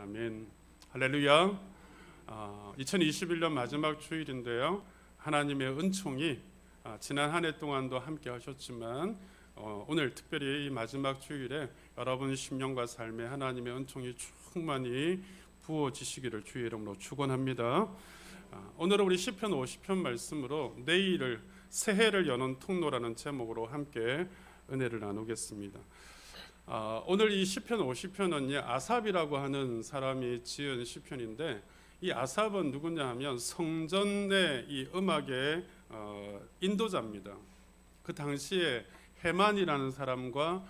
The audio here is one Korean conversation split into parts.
아멘. 할렐루야. 2021년 마지막 주일인데요. 하나님의 은총이 지난 한 해 동안도 함께 하셨지만 오늘 특별히 이 마지막 주일에 여러분 심령과 삶에 하나님의 은총이 충만히 부어지시기를 주의 이름으로 축원합니다. 오늘은 우리 시편 50편 말씀으로 내일을 새해를 여는 통로라는 제목으로 함께 은혜를 나누겠습니다. 오늘 이 시편 50편은요, 아삽이라고 하는 사람이 지은 시편인데, 이 아삽은 누구냐 하면 성전의 이 음악의 인도자입니다. 그 당시에 헤만이라는 사람과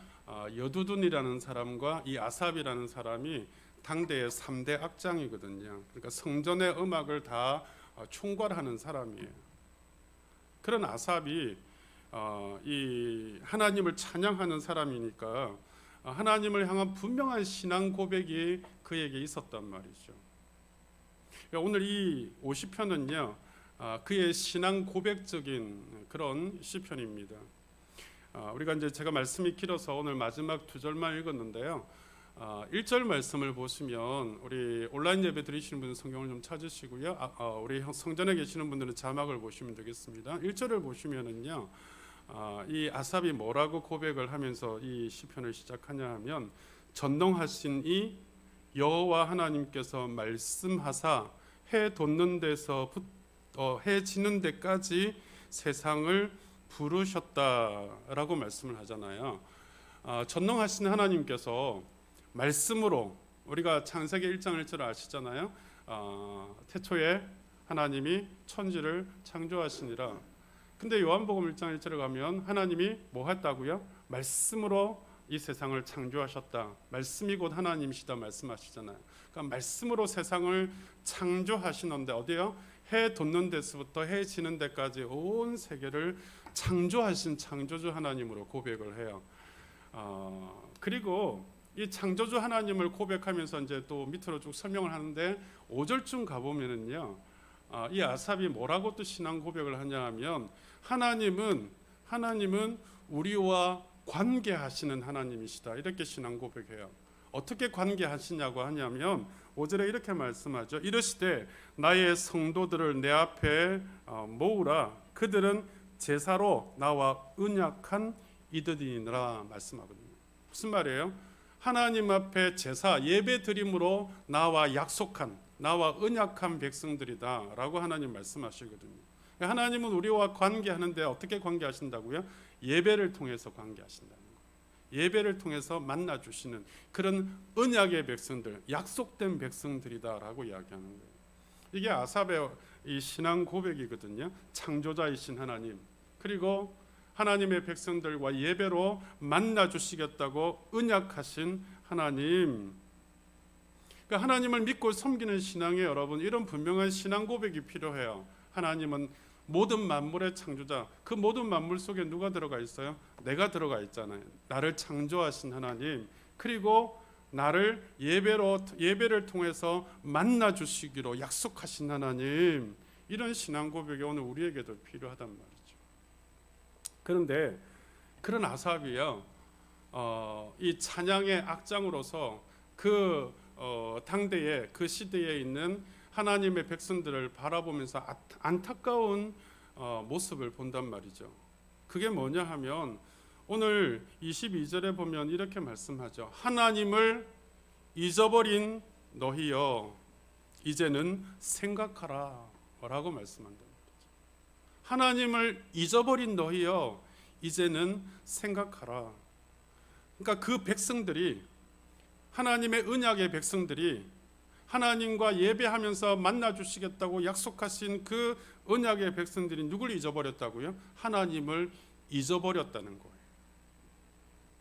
여두둔이라는 사람과 이 아삽이라는 사람이 당대의 3대 악장이거든요. 그러니까 성전의 음악을 다 총괄하는 사람이에요. 그런 아삽이 이 하나님을 찬양하는 사람이니까 하나님을 향한 분명한 신앙 고백이 그에게 있었단 말이죠. 오늘 이 50편은요, 그의 신앙 고백적인 그런 시편입니다. 우리가 이제 제가 말씀이 길어서 오늘 마지막 두 절만 읽었는데요. 1절 말씀을 보시면 우리 온라인 예배 드리시는 분은 성경을 좀 찾으시고요. 우리 성전에 계시는 분들은 자막을 보시면 되겠습니다. 1절을 보시면은요, 이 아삽이 뭐라고 고백을 하면서 이 시편을 시작하냐 하면, 전능하신 이 여호와 하나님께서 말씀하사 해 돋는 데서부터 해 지는 데까지 세상을 부르셨다라고 말씀을 하잖아요. 전능하신 하나님께서 말씀으로, 우리가 창세기 1장 1절을 아시잖아요. 태초에 하나님이 천지를 창조하시니라. 근데 요한복음 1장 1절에 가면 하나님이 뭐 했다고요? 말씀으로 이 세상을 창조하셨다. 말씀이 곧 하나님이시다 말씀하시잖아요. 그러니까 말씀으로 세상을 창조하시는데 어디요? 해 돋는 데서부터 해 지는 데까지 온 세계를 창조하신 창조주 하나님으로 고백을 해요. 그리고 이 창조주 하나님을 고백하면서 이제 또 밑으로 쭉 설명을 하는데 5절쯤 가보면은요, 이 아삽이 뭐라고 또 신앙 고백을 하냐 하면, 하나님은 우리와 관계하시는 하나님이시다, 이렇게 신앙 고백해요. 어떻게 관계하시냐고 하냐면 5절에 이렇게 말씀하죠. 이르시되 나의 성도들을 내 앞에 모으라. 그들은 제사로 나와 언약한 이들이니라 말씀하거든요. 무슨 말이에요? 하나님 앞에 제사, 예배 드림으로 나와 약속한, 나와 언약한 백성들이다 라고 하나님 말씀하시거든요. 하나님은 우리와 관계하는데 어떻게 관계하신다고요? 예배를 통해서 관계하신다는 거예요. 예배를 통해서 만나주시는 그런 언약의 백성들, 약속된 백성들이다 라고 이야기하는 거예요. 이게 아삽의 이 신앙 고백이거든요. 창조자이신 하나님, 그리고 하나님의 백성들과 예배로 만나주시겠다고 언약하신 하나님. 그러니까 하나님을 믿고 섬기는 신앙에 여러분, 이런 분명한 신앙 고백이 필요해요. 하나님은 모든 만물의 창조자, 그 모든 만물 속에 누가 들어가 있어요? 내가 들어가 있잖아요. 나를 창조하신 하나님, 그리고 나를 예배를 통해서 만나 주시기로 약속하신 하나님. 이런 신앙 고백이 오늘 우리에게도 필요하단 말이죠. 그런데 그런 아삽이요, 이 찬양의 악장으로서 그 당대에, 그 시대에 있는 하나님의 백성들을 바라보면서 안타까운 모습을 본단 말이죠. 그게 뭐냐 하면 오늘 22절에 보면 이렇게 말씀하죠. 하나님을 잊어버린 너희여 이제는 생각하라 라고 말씀한다. 하나님을 잊어버린 너희여 이제는 생각하라. 그러니까 그 백성들이, 하나님의 언약의 백성들이 하나님과 예배하면서 만나주시겠다고 약속하신 그 언약의 백성들이 누굴 잊어버렸다고요? 하나님을 잊어버렸다는 거예요.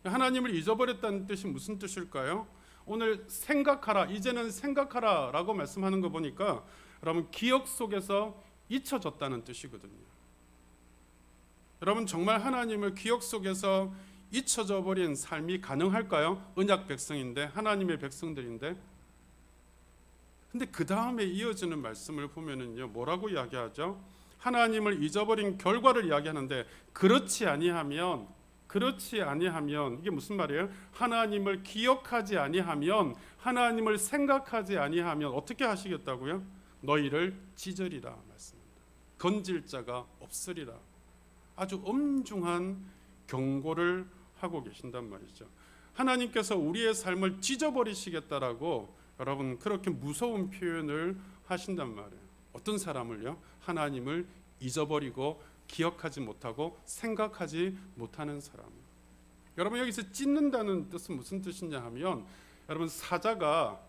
하나님을 잊어버렸다는 뜻이 무슨 뜻일까요? 오늘 생각하라, 이제는 생각하라 라고 말씀하는 거 보니까 여러분, 기억 속에서 잊혀졌다는 뜻이거든요. 여러분, 정말 하나님을 기억 속에서 잊혀져 버린 삶이 가능할까요? 언약 백성인데, 하나님의 백성들인데. 근데 그 다음에 이어지는 말씀을 보면은요, 뭐라고 이야기하죠? 하나님을 잊어버린 결과를 이야기하는데, 그렇지 그렇지 아니하면, 이게 무슨 말이에요? 하나님을 기억하지 아니하면, 하나님을 생각하지 아니하면 어떻게 하시겠다고요? 너희를 찢으리라 말씀합니다. 건질 자가 없으리라. 아주 엄중한 경고를 하고 계신단 말이죠. 하나님께서 우리의 삶을 찢어버리시겠다라고 여러분 그렇게 무서운 표현을 하신단 말이에요. 어떤 사람을요? 하나님을 잊어버리고 기억하지 못하고 생각하지 못하는 사람. 여러분 여기서 찢는다는 뜻은 무슨 뜻이냐 하면, 여러분 사자가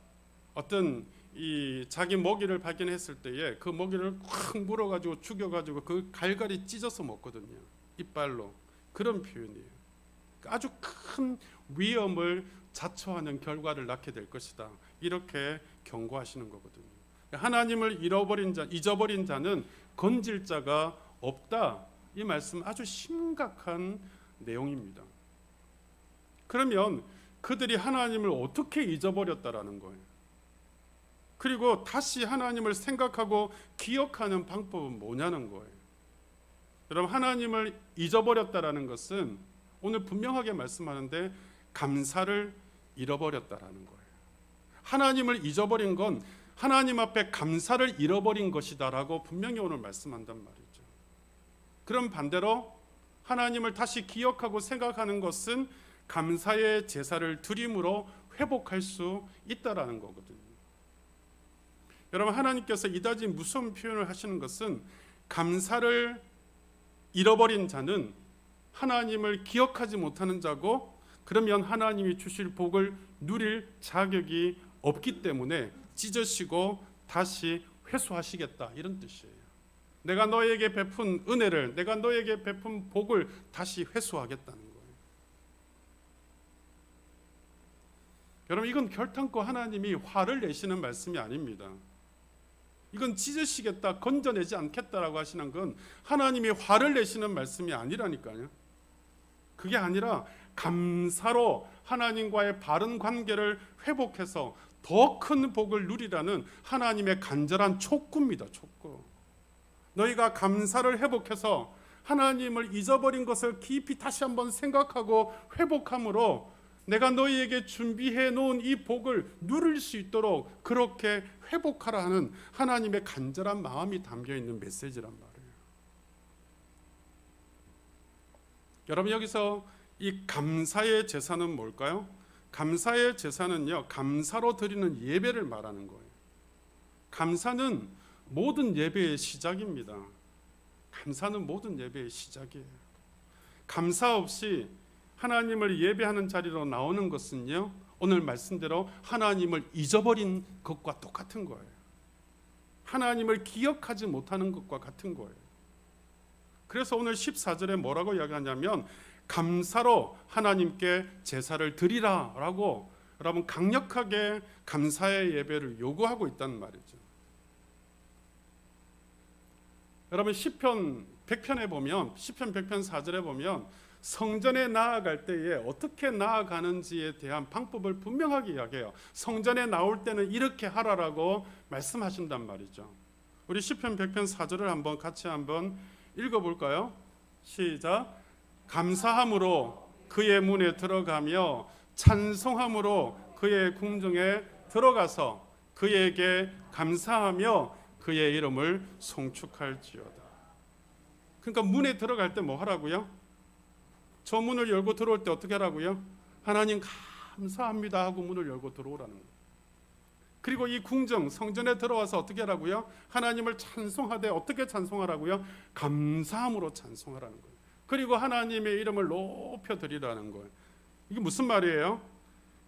어떤 이 자기 먹이를 발견했을 때에 그 먹이를 콱 물어가지고 죽여가지고 그 갈갈이 찢어서 먹거든요. 이빨로. 그런 표현이에요. 아주 큰 위험을 자초하는 결과를 낳게 될 것이다. 이렇게 경고하시는 거거든요. 하나님을 잊어버린 자는 건질 자가 없다. 이 말씀 아주 심각한 내용입니다. 그러면 그들이 하나님을 어떻게 잊어버렸다라는 거예요. 그리고 다시 하나님을 생각하고 기억하는 방법은 뭐냐는 거예요. 여러분 하나님을 잊어버렸다라는 것은 오늘 분명하게 말씀하는데 감사를 잃어버렸다라는 거예요. 하나님을 잊어버린 건 하나님 앞에 감사를 잃어버린 것이다라고 분명히 오늘 말씀한단 말이죠. 그럼 반대로 하나님을 다시 기억하고 생각하는 것은 감사의 제사를 드림으로 회복할 수 있다라는 거거든요. 여러분 하나님께서 이다지 무서운 표현을 하시는 것은 감사를 잃어버린 자는 하나님을 기억하지 못하는 자고, 그러면 하나님이 주실 복을 누릴 자격이 없기 때문에 찢으시고 다시 회수하시겠다, 이런 뜻이에요. 내가 너에게 베푼 은혜를, 내가 너에게 베푼 복을 다시 회수하겠다는 거예요. 여러분 이건 결탄코 하나님이 화를 내시는 말씀이 아닙니다. 이건 찢으시겠다, 건져내지 않겠다라고 하시는 건 하나님이 화를 내시는 말씀이 아니라니까요. 그게 아니라 감사로 하나님과의 바른 관계를 회복해서 더 큰 복을 누리라는 하나님의 간절한 촉구입니다. 촉구. 너희가 감사를 회복해서 하나님을 잊어버린 것을 깊이 다시 한번 생각하고 회복함으로 내가 너희에게 준비해 놓은 이 복을 누릴 수 있도록 그렇게 회복하라 하는 하나님의 간절한 마음이 담겨 있는 메시지란 말이에요. 여러분 여기서 이 감사의 제사는 뭘까요? 감사의 제사는요, 감사로 드리는 예배를 말하는 거예요. 감사는 모든 예배의 시작입니다. 감사는 모든 예배의 시작이에요. 감사 없이 하나님을 예배하는 자리로 나오는 것은요, 오늘 말씀대로 하나님을 잊어버린 것과 똑같은 거예요. 하나님을 기억하지 못하는 것과 같은 거예요. 그래서 오늘 14절에 뭐라고 이야기하냐면 감사로 하나님께 제사를 드리라라고 여러분 강력하게 감사의 예배를 요구하고 있다는 말이죠. 여러분 시편 100편에 보면, 시편 100편 4절에 보면 성전에 나아갈 때에 어떻게 나아가는지에 대한 방법을 분명하게 이야기해요. 성전에 나올 때는 이렇게 하라라고 말씀하신단 말이죠. 우리 시편 100편 4절을 같이 한번 읽어볼까요? 시작. 감사함으로 그의 문에 들어가며 찬송함으로 그의 궁정에 들어가서 그에게 감사하며 그의 이름을 송축할지어다. 그러니까 문에 들어갈 때 뭐 하라고요? 저 문을 열고 들어올 때 어떻게 하라고요? 하나님 감사합니다 하고 문을 열고 들어오라는 거예요. 그리고 이 궁정 성전에 들어와서 어떻게 하라고요? 하나님을 찬송하되 어떻게 찬송하라고요? 감사함으로 찬송하라는 거예요. 그리고 하나님의 이름을 높여드리라는 거예요. 이게 무슨 말이에요?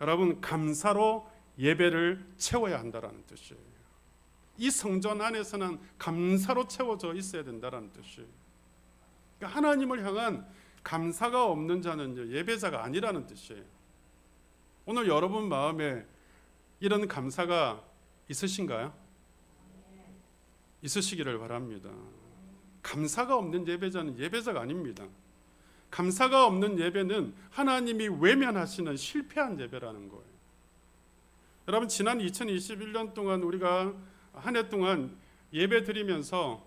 여러분 감사로 예배를 채워야 한다는 뜻이에요. 이 성전 안에서는 감사로 채워져 있어야 된다는 뜻이에요. 그러니까 하나님을 향한 감사가 없는 자는 예배자가 아니라는 뜻이에요. 오늘 여러분 마음에 이런 감사가 있으신가요? 있으시기를 바랍니다. 감사가 없는 예배자는 예배자가 아닙니다. 감사가 없는 예배는 하나님이 외면하시는 실패한 예배라는 거예요. 여러분 지난 2021년 동안 우리가 한 해 동안 예배 드리면서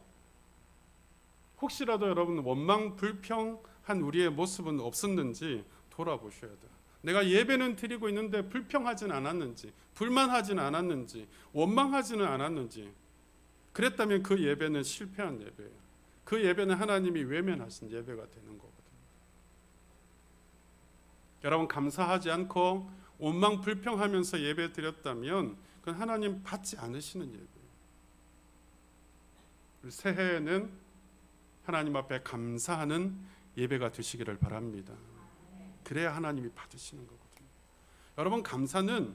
혹시라도 여러분 원망 불평하신 한 우리의 모습은 없었는지 돌아보셔야 돼요. 내가 예배는 드리고 있는데 불평하진 않았는지, 불만하진 않았는지, 원망하지는 않았는지, 그랬다면 그 예배는 실패한 예배예요. 그 예배는 하나님이 외면하신 예배가 되는 거거든요. 여러분, 감사하지 않고 원망 불평하면서 예배 드렸다면 그건 하나님 받지 않으시는 예배예요. 새해에는 하나님 앞에 감사하는 예배가 되시기를 바랍니다. 그래야 하나님이 받으시는 거거든요. 여러분, 감사는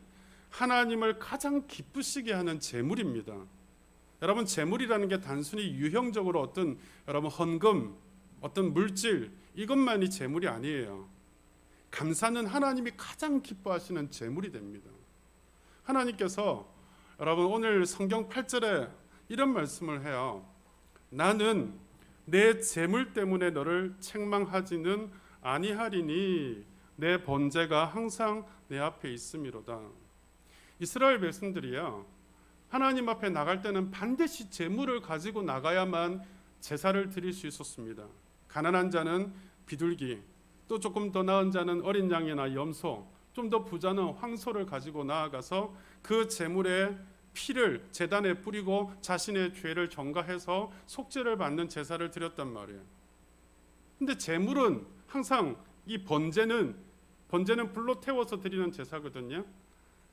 하나님을 가장 기쁘시게 하는 제물입니다. 여러분, 제물이라는 게 단순히 유형적으로 어떤 여러분 헌금, 어떤 물질 이것만이 제물이 아니에요. 감사는 하나님이 가장 기뻐하시는 제물이 됩니다. 하나님께서 여러분 오늘 성경 8절에 이런 말씀을 해요. 나는 내 재물 때문에 너를 책망하지는 아니하리니 내 번제가 항상 내 앞에 있음이로다. 이스라엘 백성들이요, 하나님 앞에 나갈 때는 반드시 재물을 가지고 나가야만 제사를 드릴 수 있었습니다. 가난한 자는 비둘기, 또 조금 더 나은 자는 어린 양이나 염소, 좀 더 부자는 황소를 가지고 나아가서 그 재물의 피를 제단에 뿌리고 자신의 죄를 전가해서 속죄를 받는 제사를 드렸단 말이에요. 근데 제물은 항상 이 번제는 불로 태워서 드리는 제사거든요.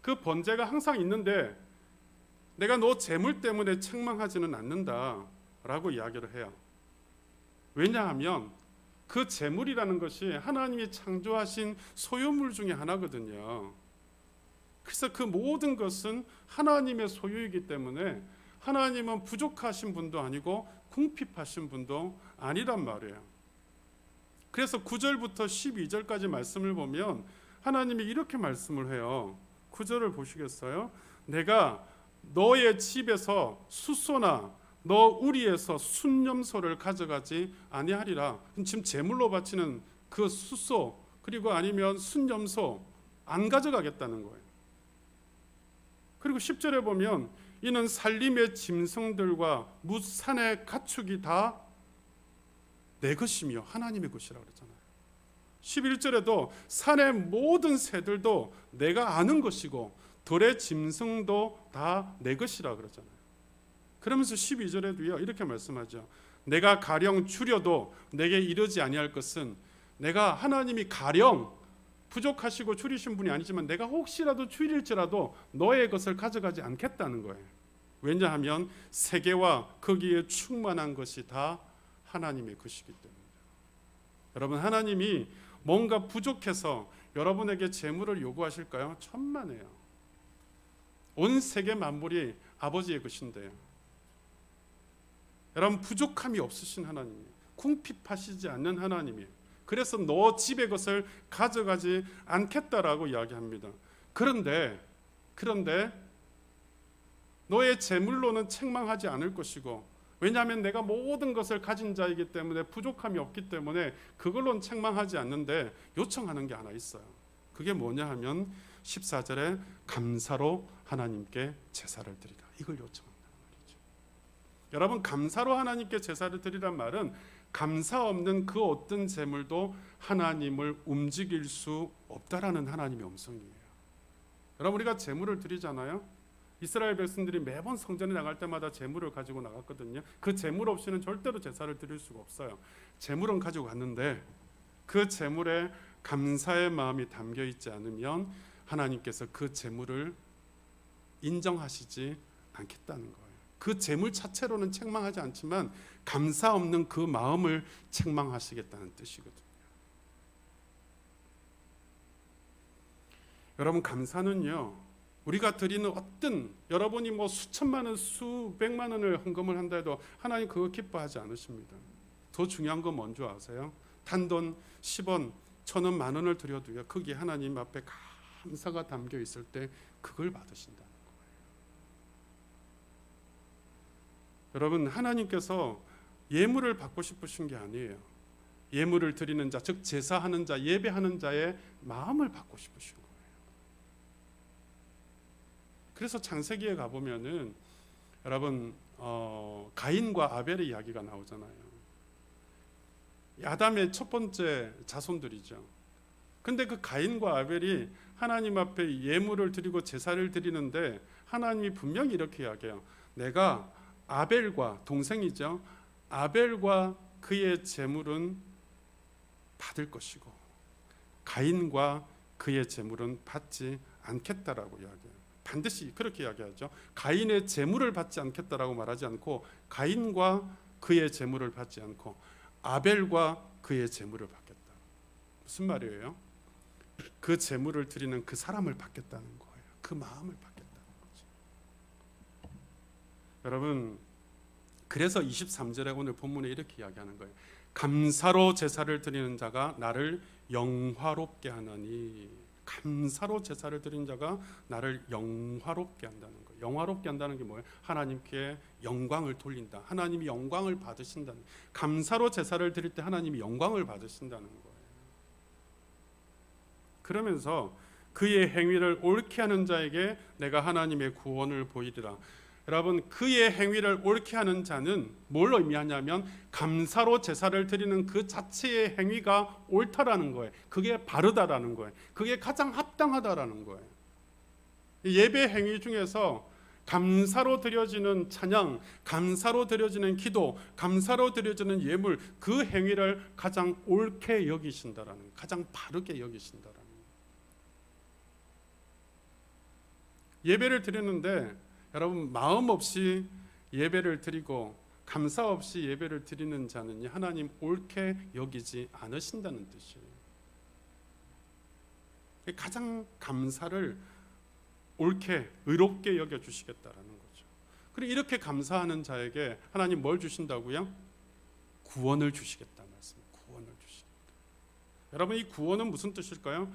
그 번제가 항상 있는데 내가 너 재물 때문에 책망하지는 않는다라고 이야기를 해요. 왜냐하면 그 재물이라는 것이 하나님이 창조하신 소유물 중에 하나거든요. 그래서 그 모든 것은 하나님의 소유이기 때문에 하나님은 부족하신 분도 아니고 궁핍하신 분도 아니란 말이에요. 그래서 9절부터 12절까지 말씀을 보면 하나님이 이렇게 말씀을 해요. 9절을 보시겠어요? 내가 너의 집에서 숫소나 너 우리에서 순염소를 가져가지 아니하리라. 지금 제물로 바치는 그 숫소 그리고 아니면 순염소 안 가져가겠다는 거예요. 그리고 10절에 보면 이는 살림의 짐승들과 무산의 가축이 다 내 것이며 하나님의 것이라고 그랬잖아요. 11절에도 산의 모든 새들도 내가 아는 것이고 들의 짐승도 다 내 것이라고 그랬잖아요. 그러면서 12절에도요 이렇게 말씀하죠. 내가 가령 줄여도 내게 이르지 아니할 것은, 내가 하나님이 가령 부족하시고 줄이신 분이 아니지만 내가 혹시라도 줄일지라도 너의 것을 가져가지 않겠다는 거예요. 왜냐하면 세계와 거기에 충만한 것이 다 하나님의 것이기 때문에. 여러분, 하나님이 뭔가 부족해서 여러분에게 재물을 요구하실까요? 천만에요. 온 세계 만물이 아버지의 것인데요. 여러분, 부족함이 없으신 하나님이에요. 궁핍하시지 않는 하나님이에요. 그래서 너 집의 것을 가져가지 않겠다라고 이야기합니다. 그런데 너의 재물로는 책망하지 않을 것이고, 왜냐하면 내가 모든 것을 가진 자이기 때문에 부족함이 없기 때문에 그걸로는 책망하지 않는데 요청하는 게 하나 있어요. 그게 뭐냐 하면 14절에 감사로 하나님께 제사를 드리라, 이걸 요청한다는 말이죠. 여러분, 감사로 하나님께 제사를 드리란 말은 감사 없는 그 어떤 재물도 하나님을 움직일 수 없다라는 하나님의 음성이에요. 여러분, 우리가 재물을 드리잖아요. 이스라엘 백성들이 매번 성전에 나갈 때마다 재물을 가지고 나갔거든요. 그 재물 없이는 절대로 제사를 드릴 수가 없어요. 재물은 가지고 갔는데 그 재물에 감사의 마음이 담겨 있지 않으면 하나님께서 그 재물을 인정하시지 않겠다는 거예요. 그 재물 자체로는 책망하지 않지만 감사 없는 그 마음을 책망하시겠다는 뜻이거든요. 여러분, 감사는요, 우리가 드리는 어떤, 여러분이 뭐 수천만 원, 수백만 원을 헌금을 한다 해도 하나님 그거 기뻐하지 않으십니다. 더 중요한 건 뭔지 아세요? 단돈 10원, 1,000원, 만 원을 드려도요, 거기에 하나님 앞에 감사가 담겨 있을 때 그걸 받으신다는 거예요. 여러분, 하나님께서 예물을 받고 싶으신 게 아니에요. 예물을 드리는 자, 즉 제사하는 자, 예배하는 자의 마음을 받고 싶으신 거예요. 그래서 창세기에 가보면은 여러분 가인과 아벨의 이야기가 나오잖아요. 아담의 첫 번째 자손들이죠. 근데 그 가인과 아벨이 하나님 앞에 예물을 드리고 제사를 드리는데 하나님이 분명히 이렇게 이야기해요. 내가 아벨과, 동생이죠, 아벨과 그의 제물은 받을 것이고 가인과 그의 제물은 받지 않겠다라고 이야기해요. 반드시 그렇게 이야기하죠. 가인의 제물을 받지 않겠다라고 말하지 않고 가인과 그의 제물을 받지 않고 아벨과 그의 제물을 받겠다. 무슨 말이에요? 그 제물을 드리는 그 사람을 받겠다는 거예요. 그 마음을 받겠다는 거죠. 여러분, 그래서 23절에 오늘 본문에 이렇게 이야기하는 거예요. 감사로 제사를 드리는 자가 나를 영화롭게 하나니. 감사로 제사를 드리는 자가 나를 영화롭게 한다는 거예요. 영화롭게 한다는 게 뭐예요? 하나님께 영광을 돌린다. 하나님이 영광을 받으신다는. 감사로 제사를 드릴 때 하나님이 영광을 받으신다는 거예요. 그러면서 그의 행위를 옳게 하는 자에게 내가 하나님의 구원을 보이리라. 여러분, 그의 행위를 옳게 하는 자는 뭘 의미하냐면 감사로 제사를 드리는 그 자체의 행위가 옳다라는 거예요. 그게 바르다라는 거예요. 그게 가장 합당하다라는 거예요. 예배 행위 중에서 감사로 드려지는 찬양, 감사로 드려지는 기도, 감사로 드려지는 예물, 그 행위를 가장 옳게 여기신다라는 거예요. 가장 바르게 여기신다라는 거예요. 예배를 드리는데 여러분, 마음 없이 예배를 드리고 감사 없이 예배를 드리는 자는 하나님 옳게 여기지 않으신다는 뜻이에요. 가장 감사를 옳게 의롭게 여겨주시겠다라는 거죠. 그리고 이렇게 감사하는 자에게 하나님 뭘 주신다고요? 구원을 주시겠다는 말씀. 구원을 주시겠다. 여러분, 이 구원은 무슨 뜻일까요?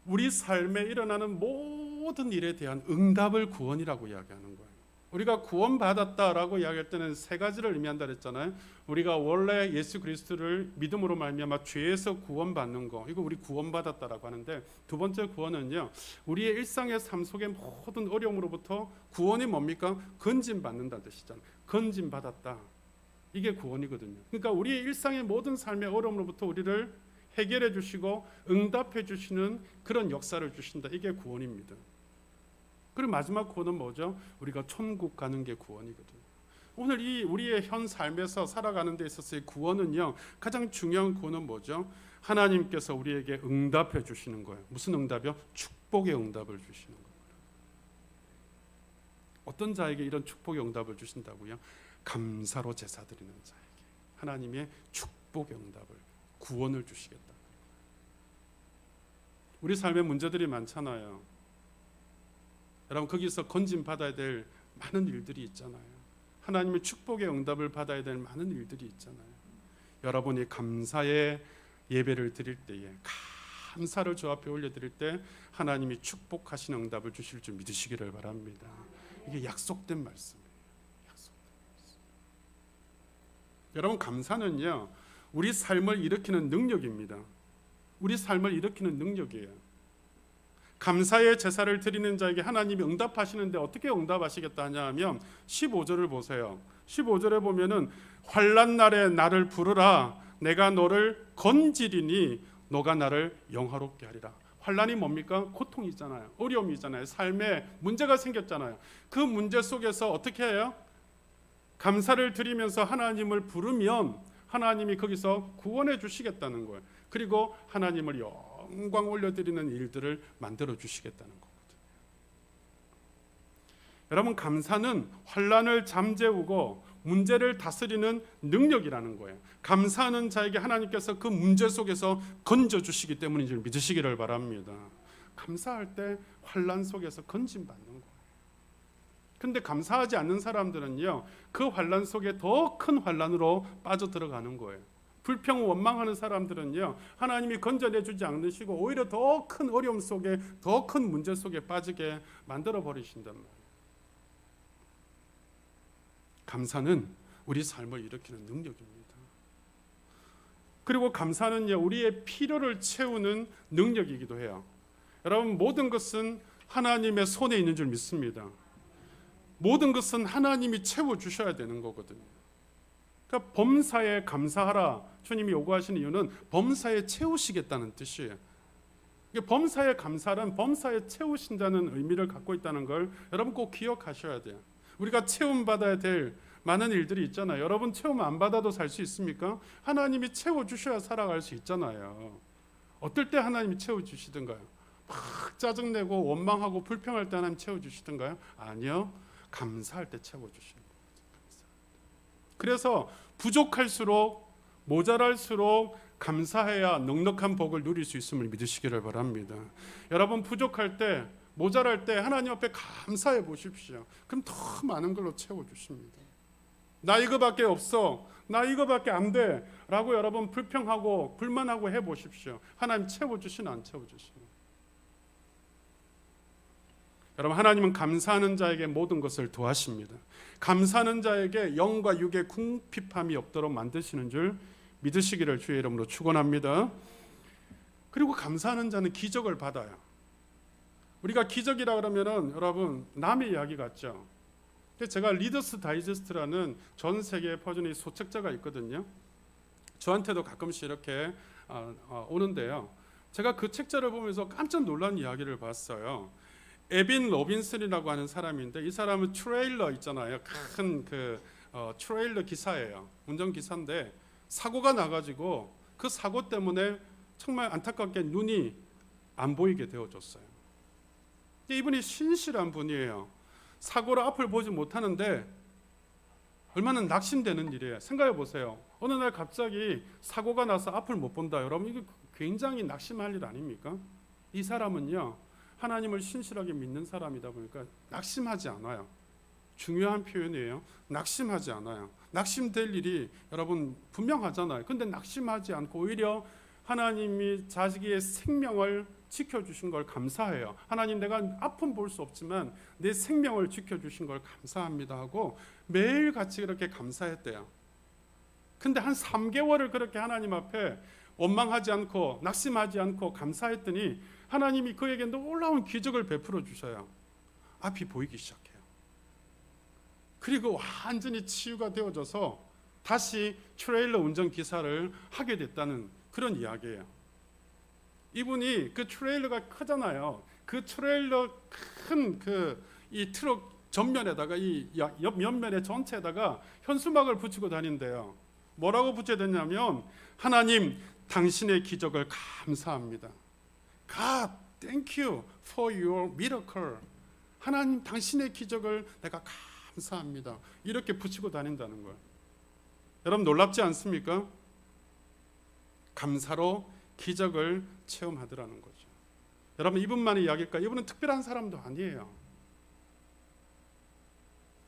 우리 삶에 일어나는 모든 일에 대한 응답을 구원이라고 이야기하는 거예요. 우리가 구원받았다라고 이야기할 때는 세 가지를 의미한다 그랬잖아요. 우리가 원래 예수 그리스도를 믿음으로 말미암아 죄에서 구원받는 거, 이거 우리 구원받았다라고 하는데, 두 번째 구원은요, 우리의 일상의 삶 속의 모든 어려움으로부터 구원이 뭡니까? 건진받는다는 뜻이잖아요. 건진받았다, 이게 구원이거든요. 그러니까 우리의 일상의 모든 삶의 어려움으로부터 우리를 해결해 주시고 응답해 주시는 그런 역사를 주신다. 이게 구원입니다. 그리고 마지막 구원은 뭐죠? 우리가 천국 가는 게 구원이거든요. 오늘 이 우리의 현 삶에서 살아가는 데 있어서의 구원은요, 가장 중요한 구원은 뭐죠? 하나님께서 우리에게 응답해 주시는 거예요. 무슨 응답이요? 축복의 응답을 주시는 거예요. 어떤 자에게 이런 축복의 응답을 주신다고요? 감사로 제사 드리는 자에게 하나님의 축복의 응답을, 구원을 주시겠다. 우리 삶에 문제들이 많잖아요. 여러분, 거기서 건진 받아야 될 많은 일들이 있잖아요. 하나님의 축복의 응답을 받아야 될 많은 일들이 있잖아요. 여러분이 감사의 예배를 드릴 때에, 감사를 주 앞에 올려드릴 때 하나님이 축복하시는 응답을 주실 줄 믿으시기를 바랍니다. 이게 약속된 말씀이에요. 약속된 말씀. 여러분, 감사는요, 우리 삶을 일으키는 능력입니다. 우리 삶을 일으키는 능력이에요. 감사의 제사를 드리는 자에게 하나님이 응답하시는데 어떻게 응답하시겠다 하냐면 15절을 보세요. 15절에 보면은 환난 날에 나를 부르라, 내가 너를 건지리니 너가 나를 영화롭게 하리라. 환난이 뭡니까? 고통이잖아요. 어려움이잖아요. 삶에 문제가 생겼잖아요. 그 문제 속에서 어떻게 해요? 감사를 드리면서 하나님을 부르면 하나님이 거기서 구원해 주시겠다는 거예요. 그리고 하나님을 영광 올려드리는 일들을 만들어 주시겠다는 거거든요. 여러분, 감사는 환난을 잠재우고 문제를 다스리는 능력이라는 거예요. 감사하는 자에게 하나님께서 그 문제 속에서 건져 주시기 때문인 줄 믿으시기를 바랍니다. 감사할 때 환난 속에서 건짐받는 거예요. 근데 감사하지 않는 사람들은요, 그 환난 속에 더 큰 환난으로 빠져들어가는 거예요. 불평 원망하는 사람들은요, 하나님이 건져내 주지 않으시고 오히려 더 큰 어려움 속에, 더 큰 문제 속에 빠지게 만들어 버리신단 말이에요. 감사는 우리 삶을 일으키는 능력입니다. 그리고 감사는요, 우리의 필요를 채우는 능력이기도 해요. 여러분, 모든 것은 하나님의 손에 있는 줄 믿습니다. 모든 것은 하나님이 채워주셔야 되는 거거든요. 그러니까 범사에 감사하라 주님이 요구하시는 이유는 범사에 채우시겠다는 뜻이에요. 범사에 감사는 범사에 채우신다는 의미를 갖고 있다는 걸 여러분 꼭 기억하셔야 돼요. 우리가 체험받아야 될 많은 일들이 있잖아요. 여러분 체험 안 받아도 살 수 있습니까? 하나님이 채워주셔야 살아갈 수 있잖아요. 어떨 때 하나님이 채워주시던가요? 막 짜증내고 원망하고 불평할 때 하나님 채워주시던가요? 아니요. 감사할 때 채워주시는 거예요. 그래서 부족할수록 모자랄수록 감사해야 넉넉한 복을 누릴 수 있음을 믿으시기를 바랍니다. 여러분 부족할 때 모자랄 때 하나님 앞에 감사해 보십시오. 그럼 더 많은 걸로 채워주십니다. 나 이거밖에 없어, 나 이거밖에 안 돼 라고 여러분 불평하고 불만하고 해보십시오. 하나님 채워주시나 안 채워주시나. 여러분 하나님은 감사하는 자에게 모든 것을 도하십니다. 감사하는 자에게 영과 육의 궁핍함이 없도록 만드시는 줄 믿으시기를 주의 이름으로 축원합니다. 그리고 감사하는 자는 기적을 받아요. 우리가 기적이라 그러면은 여러분 남의 이야기 같죠. 제가 리더스 다이제스트라는 전 세계에 퍼지는 소책자가 있거든요. 저한테도 가끔씩 이렇게 오는데요. 제가 그 책자를 보면서 깜짝 놀란 이야기를 봤어요. 에빈 로빈슨이라고 하는 사람인데 이 사람은 트레일러 있잖아요. 큰 그 트레일러 기사예요. 운전 기사인데 사고가 나가지고 그 사고 때문에 정말 안타깝게 눈이 안 보이게 되어졌어요. 이분이 신실한 분이에요. 사고로 앞을 보지 못하는데 얼마나 낙심되는 일이에요. 생각해 보세요. 어느 날 갑자기 사고가 나서 앞을 못 본다. 여러분 이거 굉장히 낙심할 일 아닙니까? 이 사람은요 하나님을 신실하게 믿는 사람이다 보니까 낙심하지 않아요. 중요한 표현이에요. 낙심하지 않아요. 낙심될 일이 여러분 분명하잖아요. 근데 낙심하지 않고 오히려 하나님이 자기의 생명을 지켜주신 걸 감사해요. 하나님 내가 앞은 볼 수 없지만 내 생명을 지켜주신 걸 감사합니다 하고 매일같이 그렇게 감사했대요. 근데 한 3개월을 그렇게 하나님 앞에 원망하지 않고 낙심하지 않고 감사했더니 하나님이 그에게 놀라운 기적을 베풀어 주셔요. 앞이 보이기 시작해요. 그리고 완전히 치유가 되어져서 다시 트레일러 운전기사를 하게 됐다는 그런 이야기예요. 이분이 그 트레일러가 크잖아요. 그 트레일러 큰 이 트럭 전면에다가 이 옆면에 전체에다가 현수막을 붙이고 다닌대요. 뭐라고 붙여야 되냐면 하나님 당신의 기적을 감사합니다. God, thank you for your miracle. 하나님 당신의 기적을 내가 감사합니다. 이렇게 붙이고 다닌다는 거예요. 여러분 놀랍지 않습니까? 감사로 기적을 체험하더라는 거죠. 여러분 이분만의 이야기일까? 이분은 특별한 사람도 아니에요.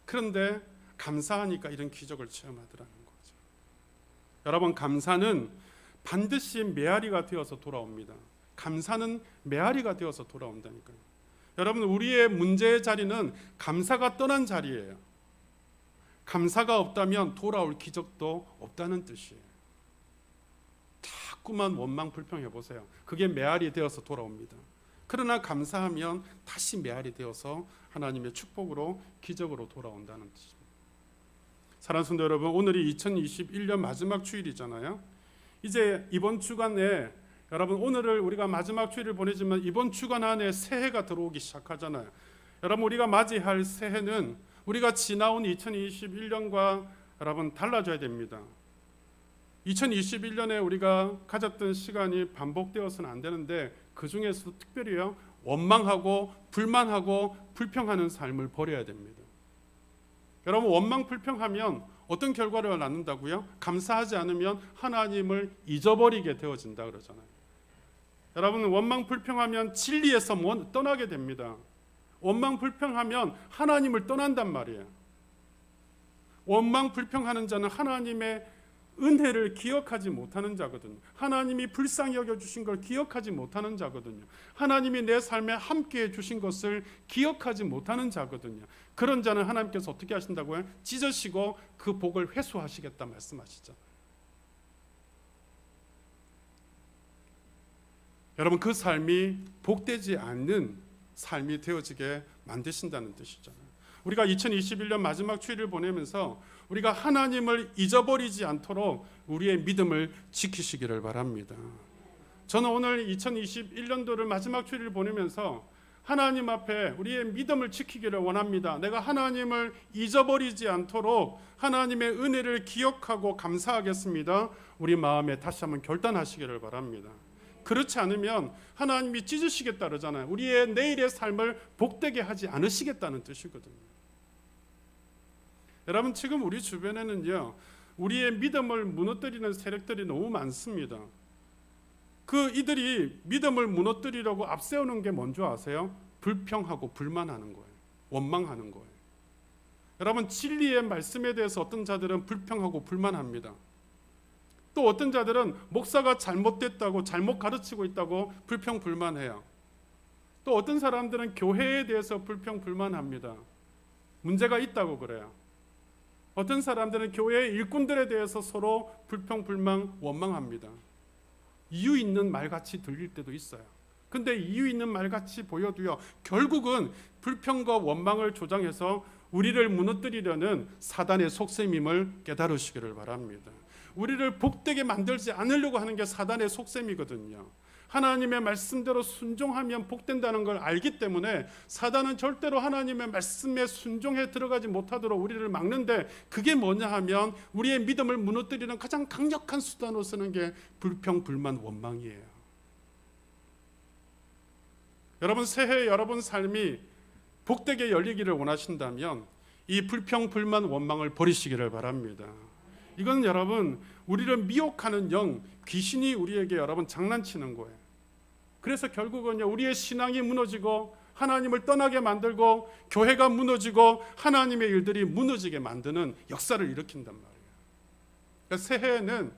그런데 감사하니까 이런 기적을 체험하더라는 거죠. 여러분 감사는 반드시 메아리가 되어서 돌아옵니다. 감사는 메아리가 되어서 돌아온다니까요. 여러분 우리의 문제의 자리는 감사가 떠난 자리예요. 감사가 없다면 돌아올 기적도 없다는 뜻이에요. 자꾸만 원망 불평해 보세요. 그게 메아리 되어서 돌아옵니다. 그러나 감사하면 다시 메아리 되어서 하나님의 축복으로 기적으로 돌아온다는 뜻입니다. 사랑하는 성도 여러분, 오늘이 2021년 마지막 주일이잖아요. 이제 이번 주간에 여러분 오늘을 우리가 마지막 주일을 보내지만 이번 주간 안에 새해가 들어오기 시작하잖아요. 여러분 우리가 맞이할 새해는 우리가 지나온 2021년과 여러분 달라져야 됩니다. 2021년에 우리가 가졌던 시간이 반복되어서는 안 되는데 그 중에서도 특별히요 원망하고 불만하고 불평하는 삶을 버려야 됩니다. 여러분 원망 불평하면 어떤 결과를 낳는다고요? 감사하지 않으면 하나님을 잊어버리게 되어진다 그러잖아요. 여러분 원망 불평하면 진리에서 떠나게 됩니다. 원망 불평하면 하나님을 떠난단 말이에요. 원망 불평하는 자는 하나님의 은혜를 기억하지 못하는 자거든요. 하나님이 불쌍히 여겨주신 걸 기억하지 못하는 자거든요. 하나님이 내 삶에 함께해 주신 것을 기억하지 못하는 자거든요. 그런 자는 하나님께서 어떻게 하신다고요? 찢으시고 그 복을 회수하시겠다 말씀하시죠. 여러분 그 삶이 복되지 않는 삶이 되어지게 만드신다는 뜻이잖아요. 우리가 2021년 마지막 주일을 보내면서 우리가 하나님을 잊어버리지 않도록 우리의 믿음을 지키시기를 바랍니다. 저는 오늘 2021년도를 마지막 주일을 보내면서 하나님 앞에 우리의 믿음을 지키기를 원합니다. 내가 하나님을 잊어버리지 않도록 하나님의 은혜를 기억하고 감사하겠습니다. 우리 마음에 다시 한번 결단하시기를 바랍니다. 그렇지 않으면 하나님이 찢으시겠다 그러잖아요. 우리의 내일의 삶을 복되게 하지 않으시겠다는 뜻이거든요. 여러분, 지금 우리 주변에는요, 우리의 믿음을 무너뜨리는 세력들이 너무 많습니다. 이들이 믿음을 무너뜨리려고 앞세우는 게 뭔지 아세요? 불평하고 불만하는 거예요. 원망하는 거예요. 여러분, 진리의 말씀에 대해서 어떤 자들은 불평하고 불만합니다. 또 어떤 자들은 목사가 잘못됐다고, 잘못 가르치고 있다고 불평 불만해요. 또 어떤 사람들은 교회에 대해서 불평 불만합니다. 문제가 있다고 그래요. 어떤 사람들은 교회의 일꾼들에 대해서 서로 불평 불만 원망합니다. 이유 있는 말같이 들릴 때도 있어요. 근데 이유 있는 말같이 보여도요, 결국은 불평과 원망을 조장해서 우리를 무너뜨리려는 사단의 속셈임을 깨달으시기를 바랍니다. 우리를 복되게 만들지 않으려고 하는 게 사단의 속셈이거든요. 하나님의 말씀대로 순종하면 복된다는 걸 알기 때문에 사단은 절대로 하나님의 말씀에 순종해 들어가지 못하도록 우리를 막는데, 그게 뭐냐 하면 우리의 믿음을 무너뜨리는 가장 강력한 수단으로 쓰는 게 불평, 불만, 원망이에요. 여러분, 새해 여러분 삶이 복되게 열리기를 원하신다면 이 불평, 불만, 원망을 버리시기를 바랍니다. 이건 여러분, 우리를 미혹하는 영, 귀신이 우리에게 여러분 장난치는 거예요. 그래서 결국은요, 우리의 신앙이 무너지고 하나님을 떠나게 만들고 교회가 무너지고 하나님의 일들이 무너지게 만드는 역사를 일으킨단 말이에요. 그러니까 새해에는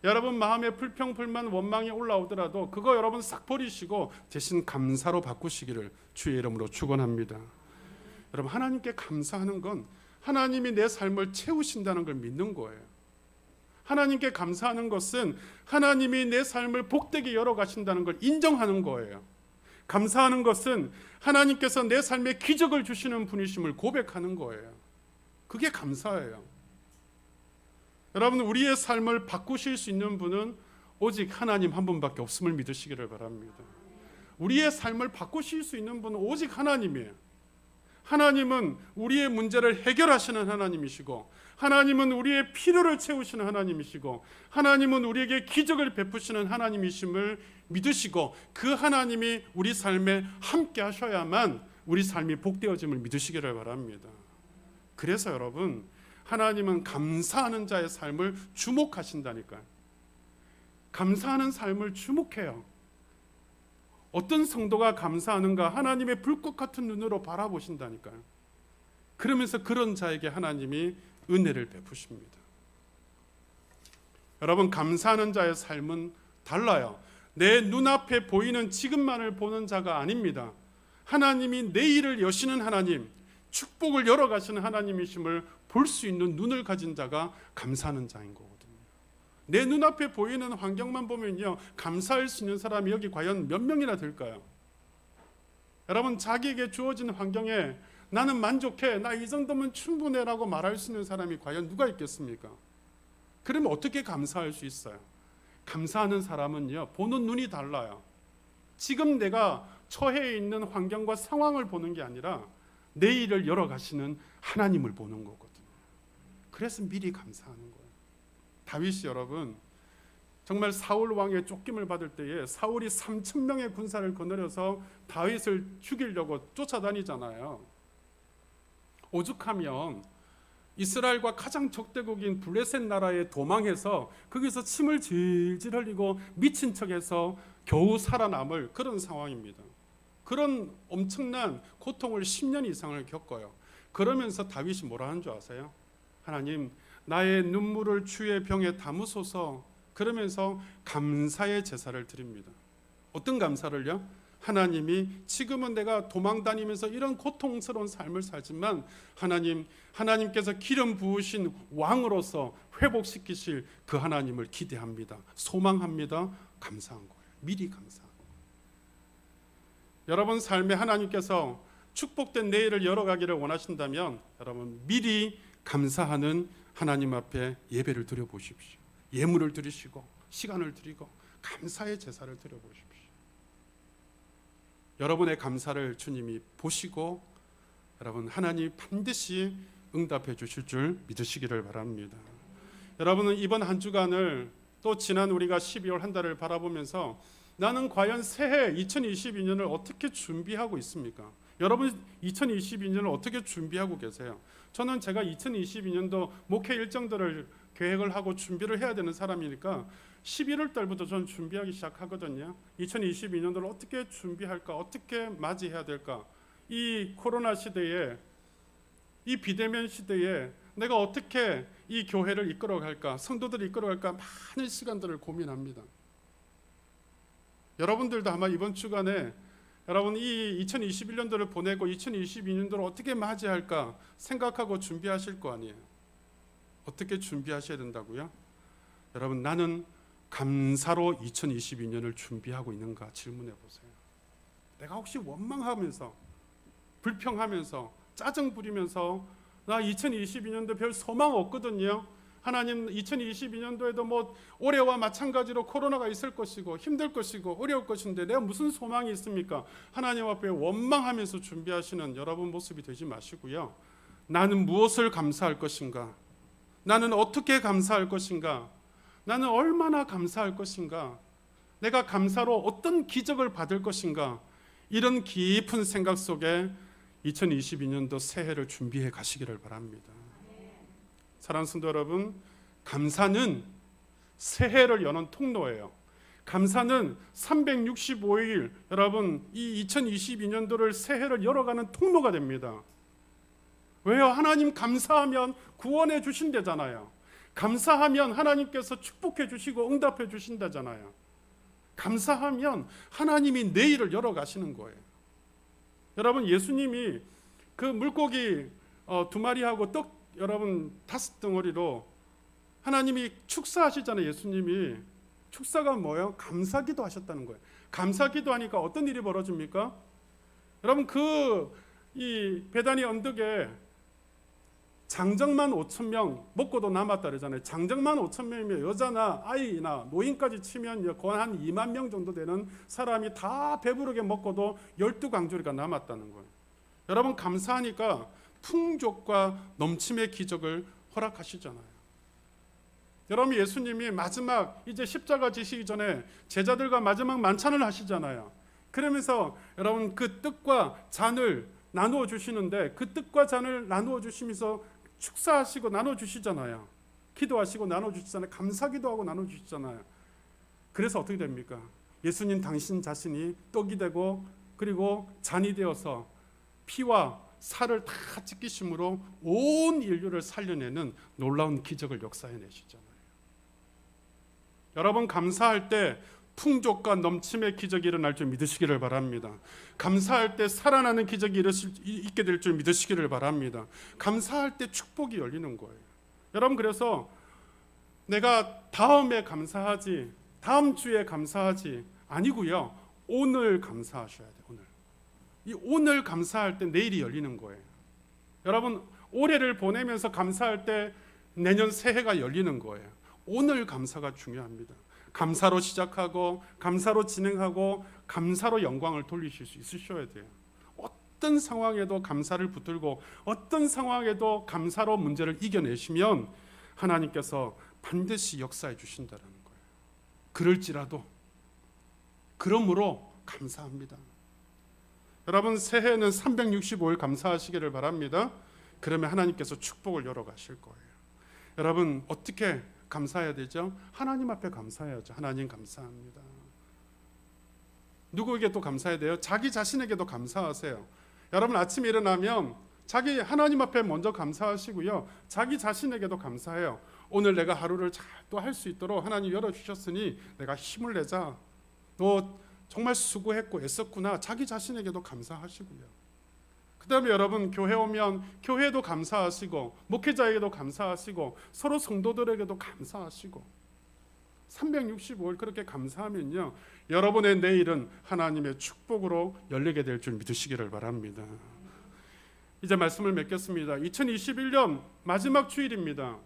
여러분 마음에 불평, 불만, 원망이 올라오더라도 그거 여러분 싹 버리시고 대신 감사로 바꾸시기를 주의 이름으로 축원합니다. 여러분, 하나님께 감사하는 건 하나님이 내 삶을 채우신다는 걸 믿는 거예요. 하나님께 감사하는 것은 하나님이 내 삶을 복되게 열어가신다는 걸 인정하는 거예요. 감사하는 것은 하나님께서 내 삶에 기적을 주시는 분이심을 고백하는 거예요. 그게 감사예요. 여러분, 우리의 삶을 바꾸실 수 있는 분은 오직 하나님 한 분밖에 없음을 믿으시기를 바랍니다. 우리의 삶을 바꾸실 수 있는 분은 오직 하나님이에요. 하나님은 우리의 문제를 해결하시는 하나님이시고, 하나님은 우리의 필요를 채우시는 하나님이시고, 하나님은 우리에게 기적을 베푸시는 하나님이심을 믿으시고, 그 하나님이 우리 삶에 함께 하셔야만 우리 삶이 복되어짐을 믿으시기를 바랍니다. 그래서 여러분, 하나님은 감사하는 자의 삶을 주목하신다니까요. 감사하는 삶을 주목해요. 어떤 성도가 감사하는가 하나님의 불꽃 같은 눈으로 바라보신다니까요. 그러면서 그런 자에게 하나님이 은혜를 베푸십니다. 여러분, 감사하는 자의 삶은 달라요. 내 눈앞에 보이는 지금만을 보는 자가 아닙니다. 하나님이 내일을 여시는 하나님, 축복을 열어가시는 하나님이심을 볼 수 있는 눈을 가진 자가 감사하는 자인 거거든요. 내 눈앞에 보이는 환경만 보면요, 감사할 수 있는 사람이 여기 과연 몇 명이나 될까요? 여러분, 자기에게 주어진 환경에 나는 만족해, 나 이 정도면 충분해라고 말할 수 있는 사람이 과연 누가 있겠습니까? 그러면 어떻게 감사할 수 있어요? 감사하는 사람은요, 보는 눈이 달라요. 지금 내가 처해 있는 환경과 상황을 보는 게 아니라 내일을 열어가시는 하나님을 보는 거거든요. 그래서 미리 감사하는 거예요. 다윗이 여러분, 정말 사울 왕의 쫓김을 받을 때에 사울이 3,000명의 군사를 거느려서 다윗을 죽이려고 쫓아다니잖아요. 오죽하면 이스라엘과 가장 적대국인 블레셋 나라에 도망해서 거기서 침을 질질 흘리고 미친 척해서 겨우 살아남을 그런 상황입니다. 그런 엄청난 고통을 10년 이상을 겪어요. 그러면서 다윗이 뭐라 하는 줄 아세요? 하나님, 나의 눈물을 주의 병에 담으소서. 그러면서 감사의 제사를 드립니다. 어떤 감사를요? 하나님이 지금은 내가 도망 다니면서 이런 고통스러운 삶을 살지만 하나님께서 기름 부으신 왕으로서 회복시키실 그 하나님을 기대합니다. 소망합니다. 감사한 거예요. 미리 감사한 거예요. 여러분 삶에 하나님께서 축복된 내일을 열어가기를 원하신다면 여러분 미리 감사하는 하나님 앞에 예배를 드려보십시오. 예물을 드리시고 시간을 드리고 감사의 제사를 드려보십시오. 여러분의 감사를 주님이 보시고 여러분 하나님 반드시 응답해 주실 줄 믿으시기를 바랍니다. 여러분은 이번 한 주간을 또 지난 우리가 12월 한 달을 바라보면서 나는 과연 새해 2022년을 어떻게 준비하고 있습니까? 여러분 2022년을 어떻게 준비하고 계세요? 저는 제가 2022년도 목회 일정들을 계획을 하고 준비를 해야 되는 사람이니까 11월 달부터 저는 준비하기 시작하거든요. 2022년도를 어떻게 준비할까? 어떻게 맞이해야 될까? 이 코로나 시대에, 이 비대면 시대에 내가 어떻게 이 교회를 이끌어갈까? 성도들을 이끌어갈까? 많은 시간들을 고민합니다. 여러분들도 아마 이번 주간에 여러분 이 2021년도를 보내고 2022년도를 어떻게 맞이할까 생각하고 준비하실 거 아니에요. 어떻게 준비하셔야 된다고요? 여러분 나는 감사로 2022년을 준비하고 있는가 질문해 보세요. 내가 혹시 원망하면서 불평하면서 짜증 부리면서 나 2022년도 별 소망 없거든요. 하나님 2022년도에도 뭐 올해와 마찬가지로 코로나가 있을 것이고 힘들 것이고 어려울 것인데 내가 무슨 소망이 있습니까? 하나님 앞에 원망하면서 준비하시는 여러분 모습이 되지 마시고요. 나는 무엇을 감사할 것인가? 나는 어떻게 감사할 것인가? 나는 얼마나 감사할 것인가? 내가 감사로 어떤 기적을 받을 것인가? 이런 깊은 생각 속에 2022년도 새해를 준비해 가시기를 바랍니다. 사랑하는 성도 여러분, 감사는 새해를 여는 통로예요. 감사는 365일 여러분 이 2022년도를 새해를 열어가는 통로가 됩니다. 왜요? 하나님 감사하면 구원해 주신다잖아요. 감사하면 하나님께서 축복해 주시고 응답해 주신다잖아요. 감사하면 하나님이 내일을 열어가시는 거예요. 여러분 예수님이 그 물고기 2마리하고 떡 여러분 5덩어리로 하나님이 축사하시잖아요. 예수님이 축사가 뭐예요? 감사기도 하셨다는 거예요. 감사기도 하니까 어떤 일이 벌어집니까? 여러분 이 베다니 언덕에 장정만 5,000명 먹고도 남았다 그러잖아요. 장정만 5,000명이면 여자나 아이나 노인까지 치면 거의 한 2만 명 정도 되는 사람이 다 배부르게 먹고도 12강조리가 남았다는 거예요. 여러분 감사하니까 풍족과 넘침의 기적을 허락하시잖아요. 여러분 예수님이 마지막 이제 십자가 지시기 전에 제자들과 마지막 만찬을 하시잖아요. 그러면서 여러분 그 뜻과 잔을 나누어 주시는데 그 뜻과 잔을 나누어 주시면서 축사하시고 나눠 주시잖아요. 기도하시고 나눠 주시잖아요. 감사기도하고 나눠 주시잖아요. 그래서 어떻게 됩니까? 예수님 당신 자신이 떡이 되고 그리고 잔이 되어서 피와 살을 다 찢기심으로 온 인류를 살려내는 놀라운 기적을 역사해내시잖아요. 여러분 감사할 때 풍족과 넘침의 기적이 일어날 줄 믿으시기를 바랍니다. 감사할 때 살아나는 기적이 있게 될 줄 믿으시기를 바랍니다. 감사할 때 축복이 열리는 거예요. 여러분 그래서 내가 다음에 감사하지 다음 주에 감사하지 아니고요. 오늘 감사하셔야 돼요. 오늘 감사할 때 내일이 열리는 거예요. 여러분 올해를 보내면서 감사할 때 내년 새해가 열리는 거예요. 오늘 감사가 중요합니다. 감사로 시작하고 감사로 진행하고 감사로 영광을 돌리실 수 있으셔야 돼요. 어떤 상황에도 감사를 붙들고 어떤 상황에도 감사로 문제를 이겨내시면 하나님께서 반드시 역사해 주신다는 거예요. 그럴지라도 그러므로 감사합니다. 여러분 새해는 365일 감사하시기를 바랍니다. 그러면 하나님께서 축복을 열어가실 거예요. 여러분 어떻게 감사해야 되죠? 하나님 앞에 감사해야죠. 하나님 감사합니다. 누구에게 또 감사해야 돼요? 자기 자신에게도 감사하세요. 여러분 아침에 일어나면 자기 하나님 앞에 먼저 감사하시고요. 자기 자신에게도 감사해요. 오늘 내가 하루를 잘 또 할 수 있도록 하나님 열어주셨으니 내가 힘을 내자. 너 정말 수고했고 애썼구나. 자기 자신에게도 감사하시고요. 그 다음에 여러분 교회 오면 교회도 감사하시고 목회자에게도 감사하시고 서로 성도들에게도 감사하시고 365일 그렇게 감사하면요 여러분의 내일은 하나님의 축복으로 열리게 될 줄 믿으시기를 바랍니다. 이제 말씀을 맺겠습니다. 2021년 마지막 주일입니다.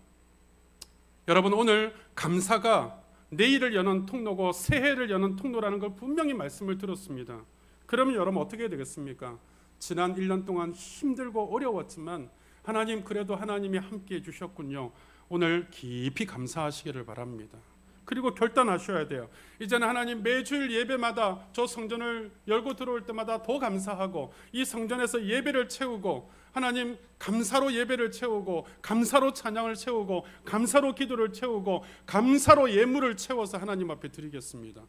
여러분, 오늘 감사가 내일을 여는 통로고 새해를 여는 통로라는 걸 분명히 말씀을 들었습니다. 그러면 여러분 어떻게 해야 되겠습니까? 지난 1년 동안 힘들고 어려웠지만 하나님, 그래도 하나님이 함께해 주셨군요. 오늘 깊이 감사하시기를 바랍니다. 그리고 결단하셔야 돼요. 이제는 하나님, 매주일 예배마다 저 성전을 열고 들어올 때마다 더 감사하고 이 성전에서 예배를 채우고 하나님, 감사로 예배를 채우고 감사로 찬양을 채우고 감사로 기도를 채우고 감사로 예물을 채워서 하나님 앞에 드리겠습니다.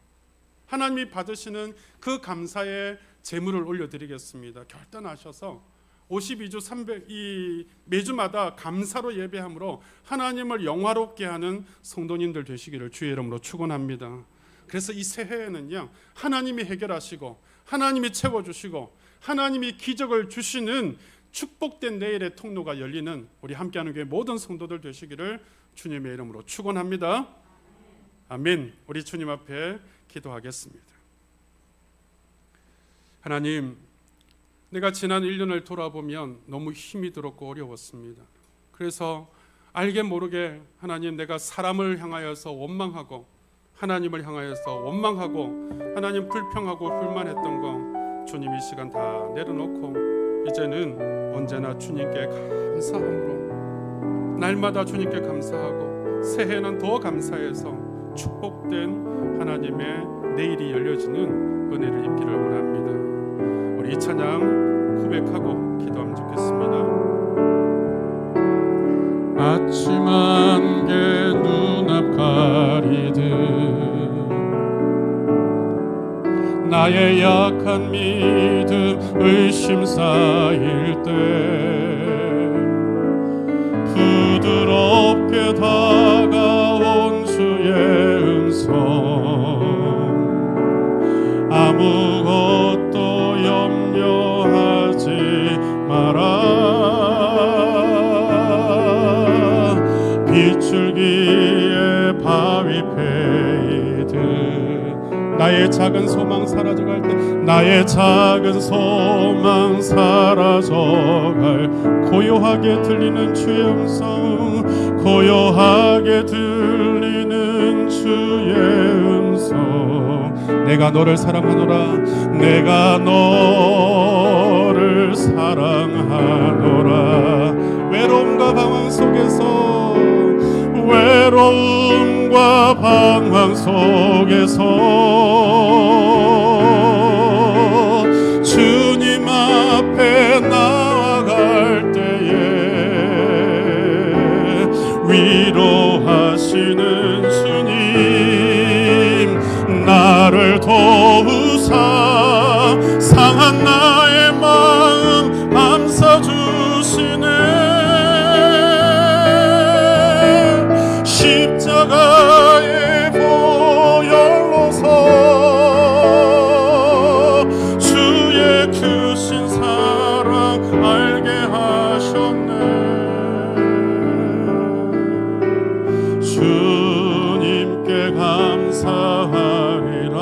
하나님이 받으시는 그 감사의 제물을 올려드리겠습니다. 결단하셔서 52주 300 매주마다 감사로 예배함으로 하나님을 영화롭게 하는 성도님들 되시기를 주의 이름으로 축원합니다. 그래서 이 새해에는요, 하나님이 해결하시고 하나님이 채워주시고 하나님이 기적을 주시는 축복된 내일의 통로가 열리는 우리 함께하는 교회 모든 성도들 되시기를 주님의 이름으로 축원합니다. 아멘. 우리 주님 앞에 기도하겠습니다. 하나님, 내가 지난 1년을 돌아보면 너무 힘이 들었고 어려웠습니다. 그래서 알게 모르게 하나님, 내가 사람을 향하여서 원망하고 하나님을 향하여서 원망하고 하나님 불평하고 불만했던 거 주님 이 시간 다 내려놓고 이제는 언제나 주님께 감사함으로 날마다 주님께 감사하고 새해는 더 감사해서 축복된 하나님의 내일이 열려지는 은혜를 입기를 원합니다. 우리 이 찬양 고백하고 기도하면 좋겠습니다. 아침 안개 눈앞 가리듯 나의 약한 믿음 의심 쌓일 때 부드럽게 다가온 주의 음성 아무것도 염려하지 마라 빗줄기에 바위 패이듯 나의 작은 소망 사라져갈 때 나의 작은 소망 사라져갈 고요하게 들리는 주의 음성 고요하게 들리는 주의 음성 내가 너를 사랑하노라 내가 너를 사랑하노라 외로움과 방황 속에서 외로움과 방황 속에서 주님 앞에 나아갈 때에 위로하시는 주님 나를 도우사 상한 나의 마음 감싸주시네 십자가의 보혈로서 주의 크신 사랑 알게 하셨네 주님께 감사하리라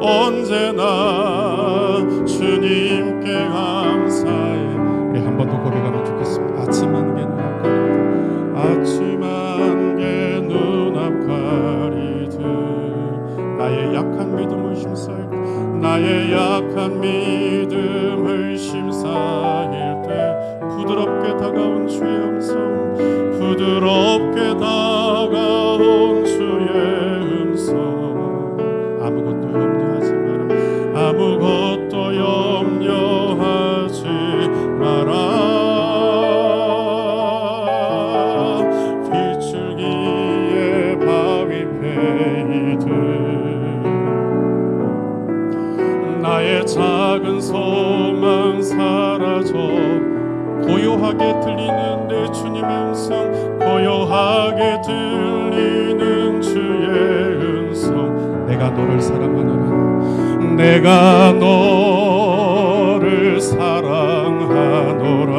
언제나 주님께 감사해 우리 한 번 더 고백하면 좋겠습니다. 아침 안개 눈앞 가리듯 나의 약한 믿음을 심사할 때 나의 약한 믿음을 심사할 때 부드럽게 다가온 주의 음성 부드럽게 다가온 주의 음성 아무것도 염려하지 마라 아무것도 염려하지 마라 나의 작은 소망 사라져 고요하게 들리는 내 주님의 음성 고요하게 들리는 주의 음성 내가 너를 사랑하노라 내가 너를 사랑하노라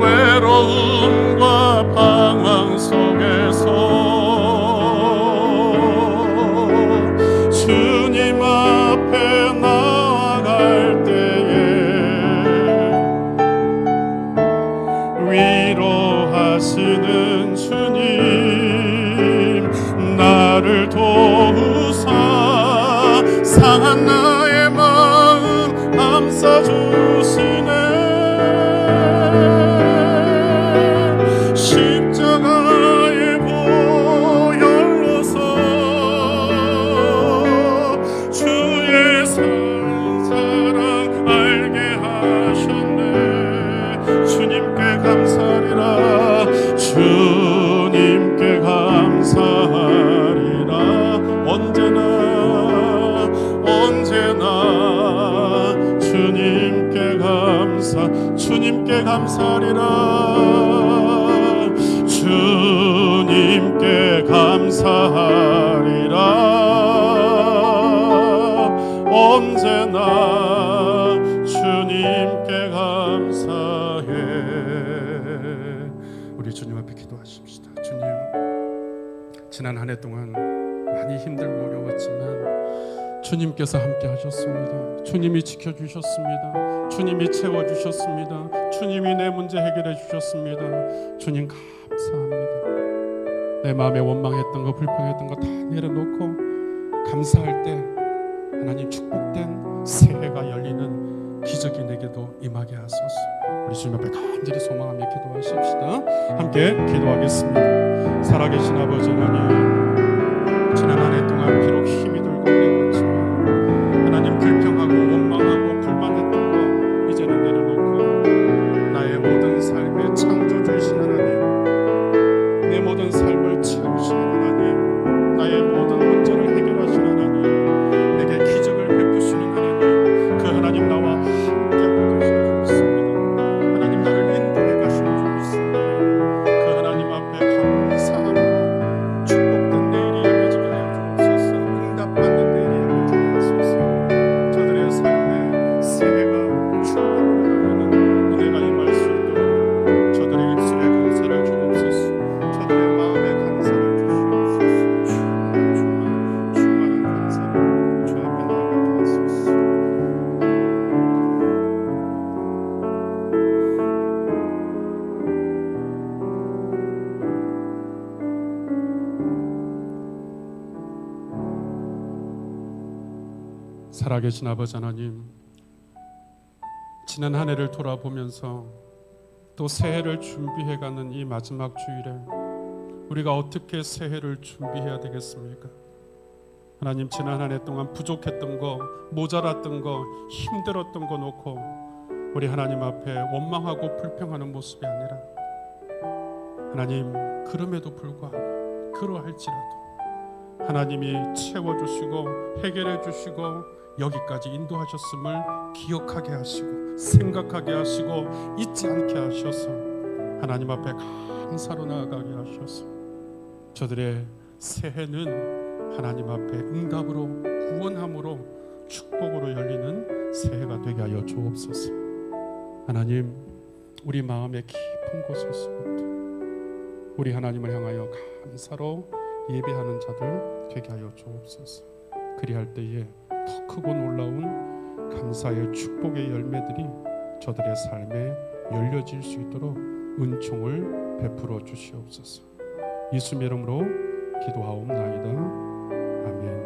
외로움과 방황 속에서 주님 앞 감싸주시네. 십자가의 보혈로서 주의 사랑 알게 하셨네. 주님께 감사하리라. 주님께 감사하리라. 언제나 주님께 감사하리라. 주님께 감사하리라. 언제나 주님께 감사해. 우리 주님 앞에 기도하십시다. 주님, 지난 한 해 동안 많이 힘들고 어려웠지만 주님께서 함께 하셨습니다. 주님이 지켜주셨습니다. 주님이 채워주셨습니다. 주님이 내 문제 해결해 주셨습니다. 주님 감사합니다. 내 마음에 원망했던 거, 불평했던 거 다 내려놓고 감사할 때 하나님 축복된 새해가 열리는 기적이 내게도 임하게 하소서. 우리 주님 앞에 간절히 소망하며 기도하십시다. 함께 기도하겠습니다. 살아계신 아버지 하나님, 지난 한 해 동안 비록 힘이 들고 어려웠지만 하나님 불평하고 원망하고 불만했던 거 이제는 내려놓고 나의 모든 삶의 창조주이신 하나님, 내 모든 삶을 채우시는 하나님, 나의 모든 문제를 해결하시는 하나님, 내게 기적을 베푸시는 하나님, 그 하나님 나와 함께하고 계신 줄 믿습니다. 하나님 나를 인도해 가시는 줄 믿습니다. 그 하나님 앞에 감사함으로 축복된 내일이 열려지게 하여 주옵소서. 응답받는 내일이 열려지게 하소서. 저들의 삶에 새해가 축복으로 열리는 은혜가 임할 수 있도록 저들의 입술에 감사를 주옵소서. 저들의 마음에 감사를 주시옵소서. 충만한 감사를 주 앞에 나아가게 하소서. 살아계신 아버지 하나님, 지난 한 해를 돌아보면서 또 새해를 준비해가는 이 마지막 주일에 우리가 어떻게 새해를 준비해야 되겠습니까? 하나님, 지난 한 해 동안 부족했던 거, 모자랐던 거, 힘들었던 거 놓고 우리 하나님 앞에 원망하고 불평하는 모습이 아니라 하나님, 그럼에도 불구하고 그러할지라도 하나님이 채워주시고 해결해 주시고 여기까지 인도하셨음을 기억하게 하시고 생각하게 하시고 잊지 않게 하셔서 하나님 앞에 감사로 나아가게 하셔서 저들의 새해는 하나님 앞에 응답으로, 구원함으로, 축복으로 열리는 새해가 되게 하여 주옵소서. 하나님, 우리 마음의 깊은 곳에서부터 우리 하나님을 향하여 감사로 예배하는 자들 되게 하여 주옵소서. 그리할 때에 더 크고 놀라운 감사의 축복의 열매들이 저들의 삶에 열려질 수 있도록 은총을 베풀어 주시옵소서. 예수님 이름으로 기도하옵나이다. 아멘.